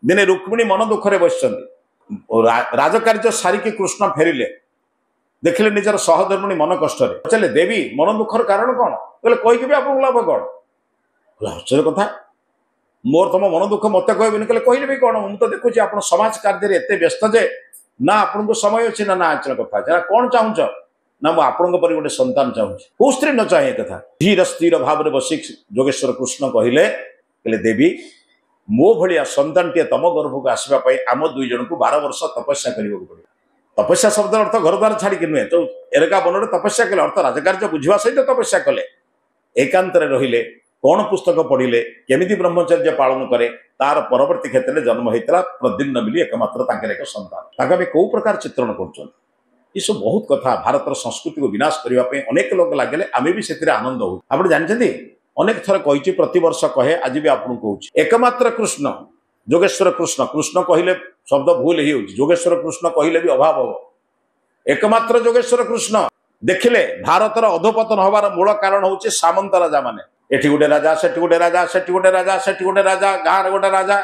दिने रुक्मिणी मन दुखरे बस राजकार्य सारिकी कृष्ण फेरिले देखिले निजर सहधर्मिणी मन कष्ट चले देवी मन दुखर कारण कौन बोले कहीकि भी आप लाभ कौन आश्चर्य कथा मोर तुम मन दुख मत कहबी कहले कहले भी कौन मुझे तो देखुची आप समाज कार्य एत व्यस्त जे ना आपन को समय अच्छी ना आचरण कथा जरा कौन चाहूच ना मुझे आपण पर गोटे संतान चाहूँगी कौ स्त्री न चाहे कथा धीर स्थिर भाव में बसी जोगेश्वर कृष्ण कहले देवी मो भाया संतान टे तम गर्भ को आसवाई आम दुई जन को 12 वर्ष तपस्या करने को पड़े तपस्या शब्द अर्थ घर द्वार छाड़ी नुहे तो एरका वन तपस्या कले अर्थ राजकार्य बुझा सहित तपस्या कले एकांत रहिले कौन पुस्तक पढ़िले केमिति ब्रह्मचर्य पालन करे तार परवर्ती क्षेत्र में जन्म होता प्रद्युम्न बोली एकमात्र एक संतान कौ प्रकार चित्रण कर सब बहुत कथा भारत संस्कृति को विनाश करने अनेक लोग लगे आम भी से आनंद हो आप जानते अनेक थर कही प्रति वर्ष कहे आज भी आपको कहूँ एकमात्र कृष्ण जोगेश्वर कृष्ण कृष्ण कहले शब्द भूल ही जोगेश्वर कृष्ण कहले भी अभाव हो एकमात्र जोगेश्वर कृष्ण देखिले भारतर अधोपतन हबार मूल कारण हूँ सामंत राजा माने एटी गोटे राजा सेठी गोटे राजा सेठी गोटे राजा सेठी गोटे राजा गाँव गोटे राजा